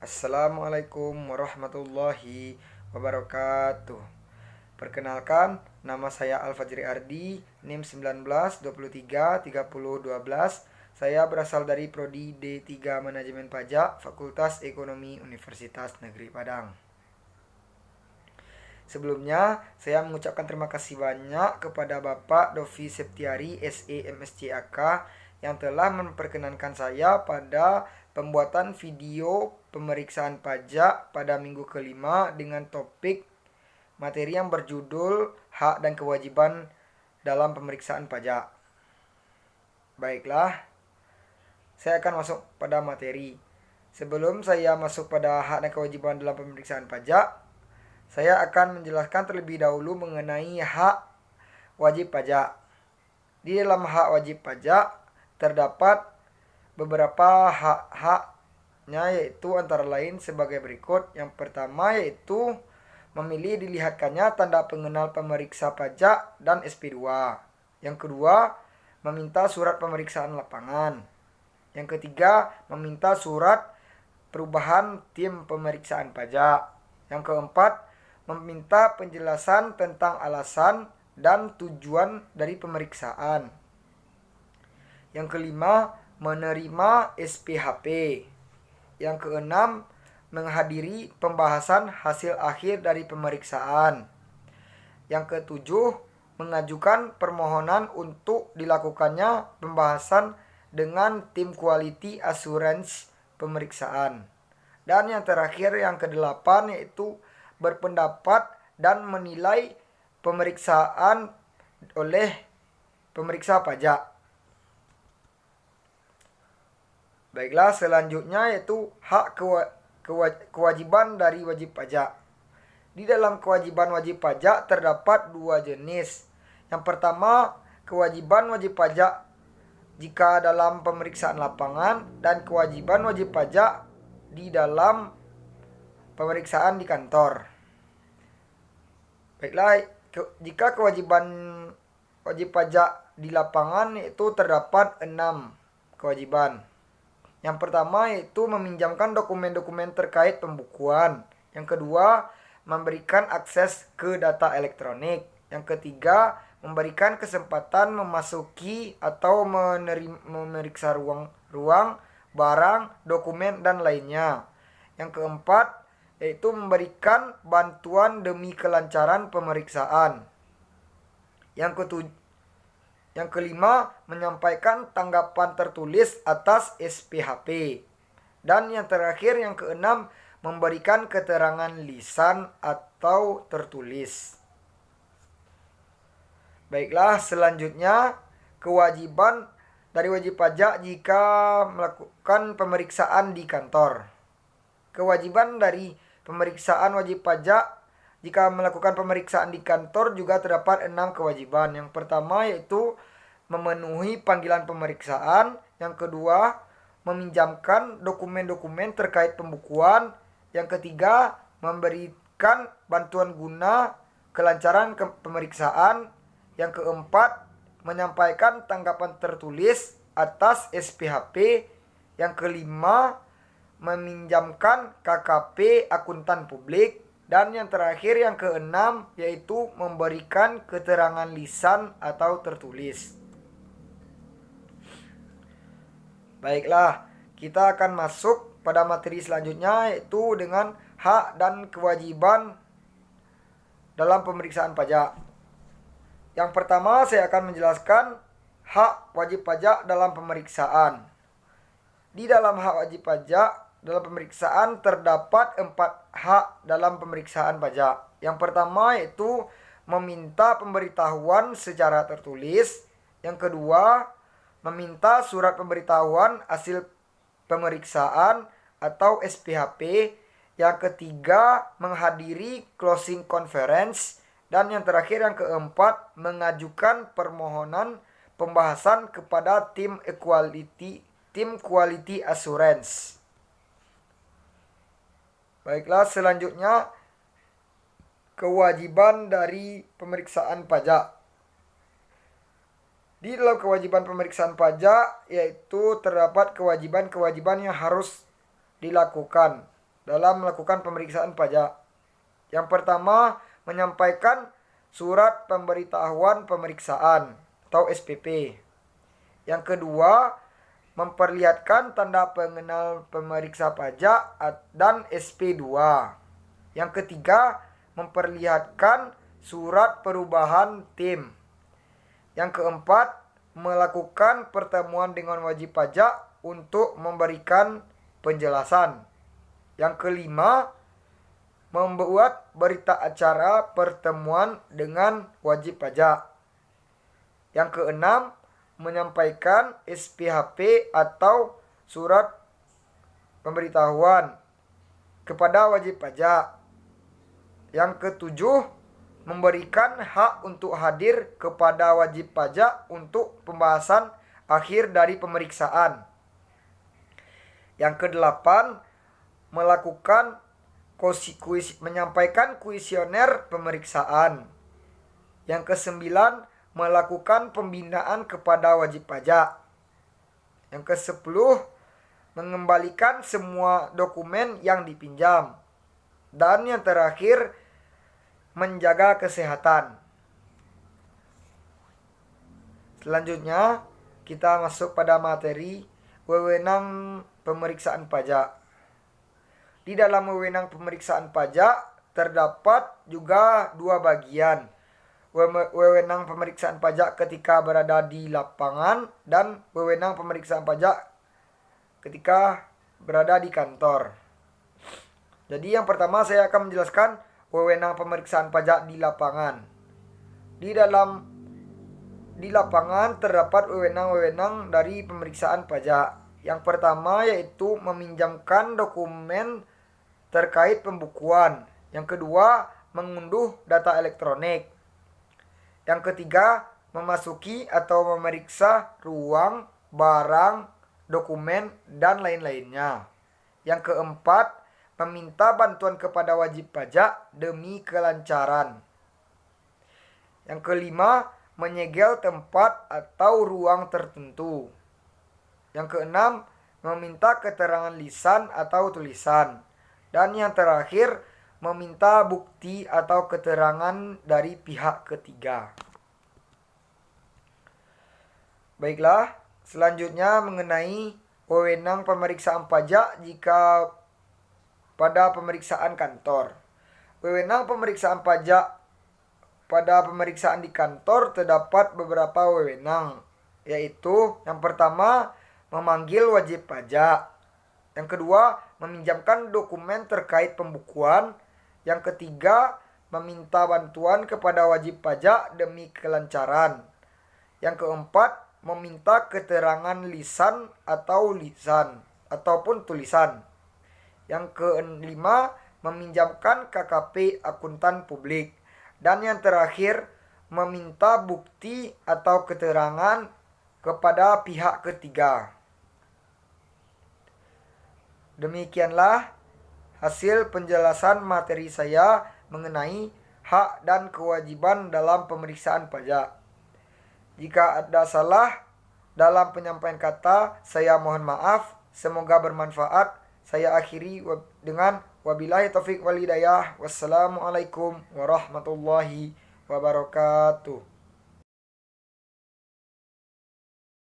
Assalamualaikum warahmatullahi wabarakatuh. Perkenalkan, nama saya Al-Fajri Ardi, NIM 19233012. Saya berasal dari Prodi D3 Manajemen Pajak, Fakultas Ekonomi Universitas Negeri Padang. Sebelumnya, saya mengucapkan terima kasih banyak kepada Bapak Dovi Septiari, SE MSCAK, yang telah memperkenankan saya pada pembuatan video pemeriksaan pajak pada minggu kelima dengan topik materi yang berjudul hak dan kewajiban dalam pemeriksaan pajak. Baiklah, saya akan masuk pada materi. Sebelum saya masuk pada hak dan kewajiban dalam pemeriksaan pajak, saya akan menjelaskan terlebih dahulu mengenai hak wajib pajak. Di dalam hak wajib pajak terdapat beberapa hak-haknya, yaitu antara lain sebagai berikut. Yang pertama yaitu memilih dilihatkannya tanda pengenal pemeriksa pajak dan SP2. Yang kedua, meminta surat pemeriksaan lapangan. Yang ketiga, meminta surat perubahan tim pemeriksaan pajak. Yang keempat, meminta penjelasan tentang alasan dan tujuan dari pemeriksaan. Yang kelima, menerima SPHP. Yang keenam, menghadiri pembahasan hasil akhir dari pemeriksaan. Yang ketujuh, mengajukan permohonan untuk dilakukannya pembahasan dengan tim quality assurance pemeriksaan. Dan yang terakhir, yang kedelapan, yaitu berpendapat dan menilai pemeriksaan oleh pemeriksa pajak. Baiklah, selanjutnya yaitu hak kewajiban dari wajib pajak. Di dalam kewajiban wajib pajak terdapat dua jenis. Yang pertama, kewajiban wajib pajak jika dalam pemeriksaan lapangan, dan kewajiban wajib pajak di dalam pemeriksaan di kantor. Baiklah, jika kewajiban wajib pajak di lapangan itu terdapat 6 kewajiban. Yang pertama yaitu meminjamkan dokumen-dokumen terkait pembukuan. Yang kedua, memberikan akses ke data elektronik. Yang ketiga, memberikan kesempatan memasuki atau memeriksa ruang, barang, dokumen, dan lainnya. Yang keempat, yaitu memberikan bantuan demi kelancaran pemeriksaan. Yang kelima, menyampaikan tanggapan tertulis atas SPHP. Dan yang terakhir, yang keenam, memberikan keterangan lisan atau tertulis. Baiklah, selanjutnya kewajiban dari wajib pajak jika melakukan pemeriksaan di kantor. Kewajiban dari pemeriksaan wajib pajak jika melakukan pemeriksaan di kantor juga terdapat 6 kewajiban. Yang pertama yaitu memenuhi panggilan pemeriksaan. Yang kedua, meminjamkan dokumen-dokumen terkait pembukuan. Yang ketiga, memberikan bantuan guna kelancaran pemeriksaan. Yang keempat, menyampaikan tanggapan tertulis atas SPHP. Yang kelima, meminjamkan KKP akuntan publik. Dan yang terakhir, yang keenam, yaitu memberikan keterangan lisan atau tertulis. Baiklah, kita akan masuk pada materi selanjutnya, yaitu dengan hak dan kewajiban dalam pemeriksaan pajak. Yang pertama, saya akan menjelaskan hak wajib pajak dalam pemeriksaan. Di dalam hak wajib pajak dalam pemeriksaan terdapat 4 hak dalam pemeriksaan pajak. Yang pertama yaitu meminta pemberitahuan secara tertulis. Yang kedua, meminta surat pemberitahuan hasil pemeriksaan atau SPHP. Yang ketiga, menghadiri closing conference. Dan yang terakhir, yang keempat, mengajukan permohonan pembahasan kepada tim quality assurance. Baiklah, selanjutnya kewajiban dari pemeriksaan pajak. Di dalam kewajiban pemeriksaan pajak yaitu terdapat kewajiban-kewajiban yang harus dilakukan. dalam melakukan pemeriksaan pajak. Yang pertama, menyampaikan surat pemberitahuan pemeriksaan atau SPP. Yang kedua, memperlihatkan tanda pengenal pemeriksa pajak dan SP2. Yang ketiga, memperlihatkan surat perubahan tim. Yang keempat, melakukan pertemuan dengan wajib pajak untuk memberikan penjelasan. Yang kelima, membuat berita acara pertemuan dengan wajib pajak. Yang keenam, menyampaikan SPHP atau surat pemberitahuan kepada wajib pajak. Yang ketujuh, memberikan hak untuk hadir kepada wajib pajak untuk pembahasan akhir dari pemeriksaan. Yang kedelapan, menyampaikan kuesioner pemeriksaan. Yang kesembilan, melakukan pembinaan kepada wajib pajak. Yang kesepuluh, mengembalikan semua dokumen yang dipinjam. Dan yang terakhir, menjaga kesehatan. Selanjutnya, kita masuk pada materi wewenang pemeriksaan pajak. Di dalam wewenang pemeriksaan pajak terdapat juga dua bagian. Wewenang pemeriksaan pajak ketika berada di lapangan dan wewenang pemeriksaan pajak ketika berada di kantor. Jadi yang pertama saya akan menjelaskan wewenang pemeriksaan pajak di lapangan. Di lapangan terdapat wewenang-wewenang dari pemeriksaan pajak. Yang pertama yaitu meminjamkan dokumen terkait pembukuan. Yang kedua, mengunduh data elektronik. Yang ketiga, memasuki atau memeriksa ruang, barang, dokumen, dan lain-lainnya. Yang keempat, meminta bantuan kepada wajib pajak demi kelancaran. Yang kelima, menyegel tempat atau ruang tertentu. Yang keenam, meminta keterangan lisan atau tulisan. Dan yang terakhir, meminta bukti atau keterangan dari pihak ketiga. Baiklah, selanjutnya mengenai wewenang pemeriksaan pajak jika pada pemeriksaan kantor. Wewenang pemeriksaan pajak pada pemeriksaan di kantor terdapat beberapa wewenang, yaitu yang pertama, memanggil wajib pajak. Yang kedua, meminjamkan dokumen terkait pembukuan. Yang ketiga, meminta bantuan kepada wajib pajak demi kelancaran. Yang keempat, meminta keterangan lisan ataupun tulisan. Yang kelima, meminjamkan KKP akuntan publik. Dan yang terakhir, meminta bukti atau keterangan kepada pihak ketiga. Demikianlah hasil penjelasan materi saya mengenai hak dan kewajiban dalam pemeriksaan pajak. Jika ada salah dalam penyampaian kata, saya mohon maaf. Semoga bermanfaat. Saya akhiri dengan wabillahi taufik wal hidayah. Wassalamualaikum warahmatullahi wabarakatuh.